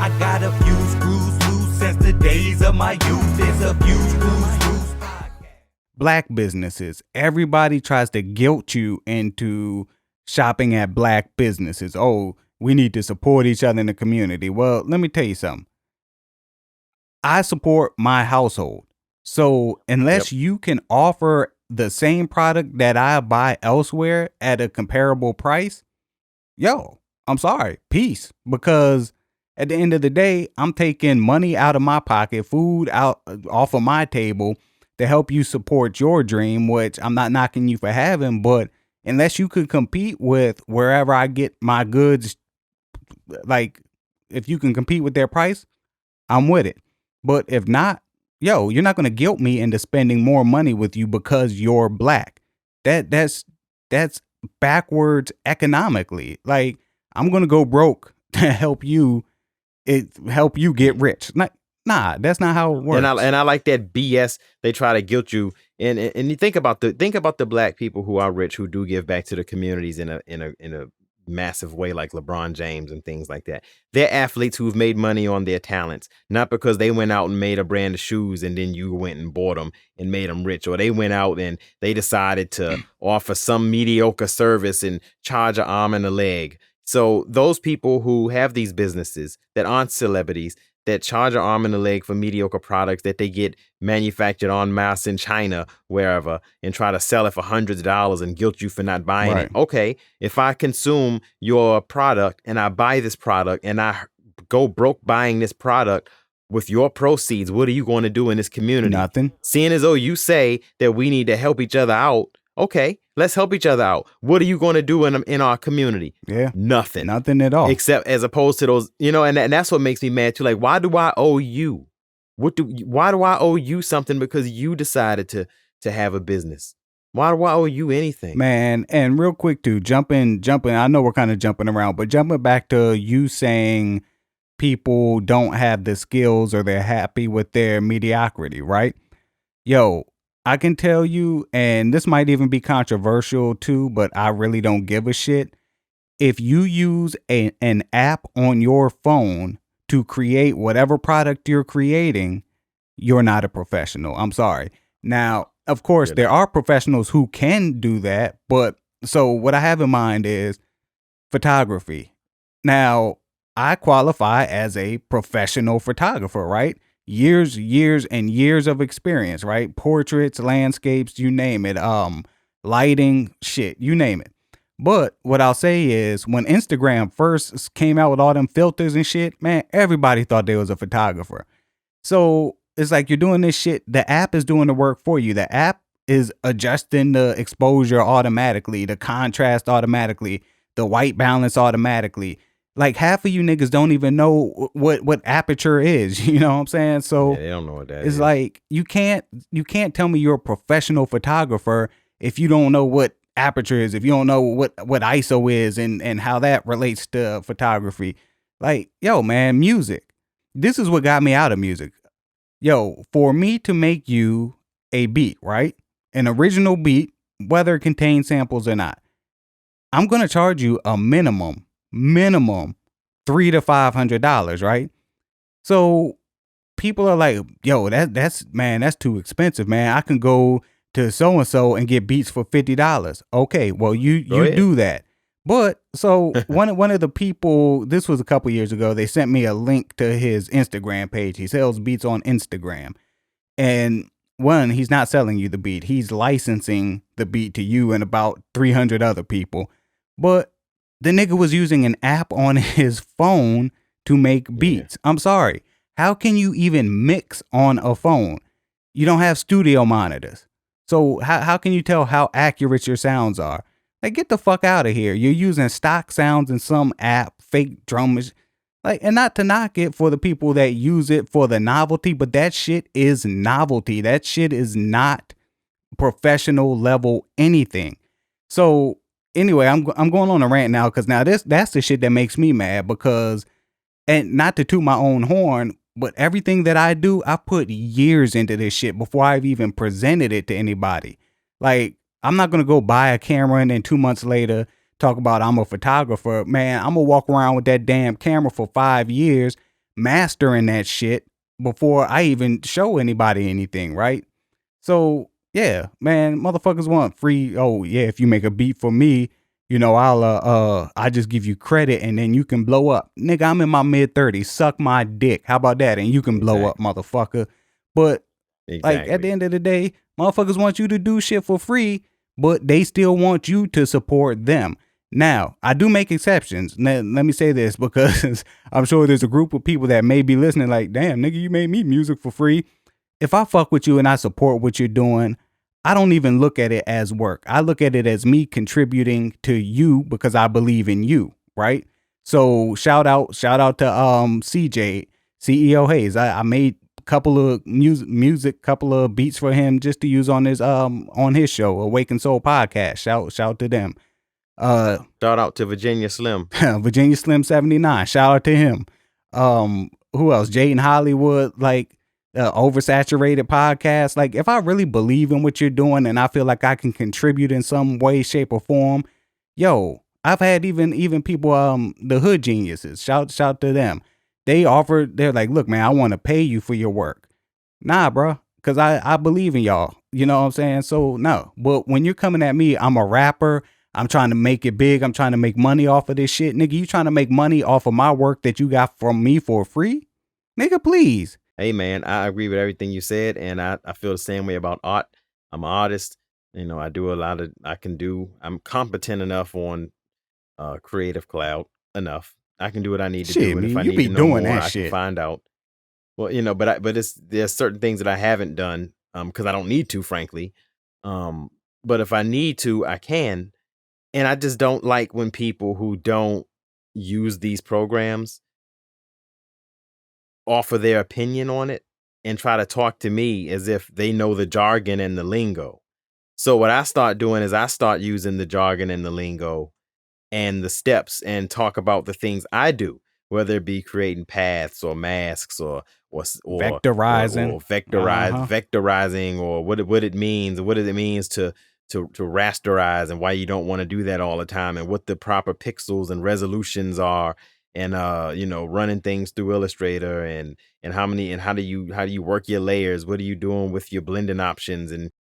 I got a few screws loose since the days of my youth. There's a few screws loose. Black businesses. Everybody tries to guilt you into shopping at black businesses. Oh, we need to support each other in the community. Well, let me tell you something. I support my household. So unless you can offer the same product that I buy elsewhere at a comparable price, yo, I'm sorry. Peace. Because at the end of the day, I'm taking money out of my pocket, food out off of my table to help you support your dream, which I'm not knocking you for having, but unless you could compete with wherever I get my goods, like if you can compete with their price, I'm with it. But if not, yo, you're not going to guilt me into spending more money with you because you're black. That's backwards economically. Like, I'm going to go broke to help you get rich. Nah, that's not how it works. And I like that BS. They try to guilt you. And you think about the black people who are rich, who do give back to the communities in a massive way, like LeBron James and things like that. They're athletes who've made money on their talents, not because they went out and made a brand of shoes and then you went and bought them and made them rich, or they went out and they decided to offer some mediocre service and charge an arm and a leg. So those people who have these businesses that aren't celebrities, that charge an arm and a leg for mediocre products that they get manufactured en masse in China, wherever, and try to sell it for hundreds of dollars and guilt you for not buying it. Okay, if I consume your product and I buy this product and I go broke buying this product with your proceeds, what are you going to do in this community? Nothing. Seeing as though you say that we need to help each other out, okay, let's help each other out. What are you going to do in our community? Yeah. Nothing. Nothing at all. Except as opposed to those, and that's what makes me mad too. Like, why do I owe you? Why do I owe you something because you decided to have a business? Why do I owe you anything? Man, and real quick too, jumping. I know we're kind of jumping around, but jumping back to you saying people don't have the skills or they're happy with their mediocrity, right? Yo, I can tell you, and this might even be controversial too, but I really don't give a shit. If you use an app on your phone to create whatever product you're creating, you're not a professional. I'm sorry. Now, of course, there are professionals who can do that, but so what I have in mind is photography. Now, I qualify as a professional photographer, right? Years and years of experience, right? Portraits, landscapes, you name it. Lighting, shit, you name it. But what I'll say is when Instagram first came out with all them filters and shit, man, everybody thought they was a photographer. So it's like you're doing this shit. The app is doing the work for you. The app is adjusting the exposure automatically, the contrast automatically, the white balance automatically. Like half of you niggas don't even know what aperture is. You know what I'm saying? So they don't know what that is. It's like you can't tell me you're a professional photographer if you don't know what aperture is, if you don't know what ISO is and how that relates to photography. Like, yo, man, music. This is what got me out of music. Yo, for me to make you a beat, right? An original beat, whether it contains samples or not, I'm gonna charge you a minimum $300 to $500, right? So people are like, yo, that's too expensive, man. I can go to so-and-so and get beats for $50. Okay, well, you do that. But so one of the people, this was a couple years ago, they sent me a link to his Instagram page. He sells beats on Instagram. And one, he's not selling you the beat. He's licensing the beat to you and about 300 other people. But the nigga was using an app on his phone to make beats. I'm sorry. How can you even mix on a phone? You don't have studio monitors. So how can you tell how accurate your sounds are? Like, get the fuck out of here. You're using stock sounds in some app, fake drummers. Like, and not to knock it for the people that use it for the novelty, but that shit is novelty. That shit is not professional level anything. So anyway, I'm going on a rant now because now that's the shit that makes me mad because, and not to toot my own horn, but everything that I do, I put years into this shit before I've even presented it to anybody. Like, I'm not going to go buy a camera and then 2 months later talk about I'm a photographer. Man, I'm going to walk around with that damn camera for 5 years, mastering that shit before I even show anybody anything, right? So yeah, man, motherfuckers want free. Oh yeah, if you make a beat for me, I just give you credit and then you can blow up. Nigga, I'm in my mid-30s. Suck my dick. How about that? And you can blow up, Exactly. motherfucker. But like at the Exactly. end of the day, motherfuckers want you to do shit for free, but they still want you to support them. Now, I do make exceptions. Let me say this because I'm sure there's a group of people that may be listening like, damn, nigga, you made me music for free. If I fuck with you and I support what you're doing, I don't even look at it as work. I look at it as me contributing to you because I believe in you, right? So shout out to CJ, CEO Hayes. I made a couple of music, couple of beats for him just to use on his show, Awaken Soul Podcast. Shout to them. Shout out to Virginia Slim. Virginia Slim 79. Shout out to him. Who else? Jaden Hollywood, like oversaturated podcast. Like if I really believe in what you're doing and I feel like I can contribute in some way, shape, or form, yo, I've had even people, the hood geniuses. Shout to them. They're like, look, man, I want to pay you for your work. Nah, bro. Cause I believe in y'all. You know what I'm saying? So no. But when you're coming at me, I'm a rapper. I'm trying to make it big. I'm trying to make money off of this shit. Nigga, you trying to make money off of my work that you got from me for free? Nigga, please. Hey man, I agree with everything you said, and I feel the same way about art. I'm an artist. I do a lot of I'm competent enough on Creative Cloud enough. I can do what I need to Shit, do, and if man, I you need be to know doing more, that I can shit. find out. Well, but there's certain things that I haven't done because I don't need to, frankly. But if I need to, I can. And I just don't like when people who don't use these programs offer their opinion on it and try to talk to me as if they know the jargon and the lingo. So what I start doing is I start using the jargon and the lingo and the steps and talk about the things I do, whether it be creating paths or masks Vectorizing. or Uh-huh. vectorizing or what it means, what it means to rasterize and why you don't want to do that all the time and what the proper pixels and resolutions are and running things through Illustrator and how do you work your layers, what are you doing with your blending options and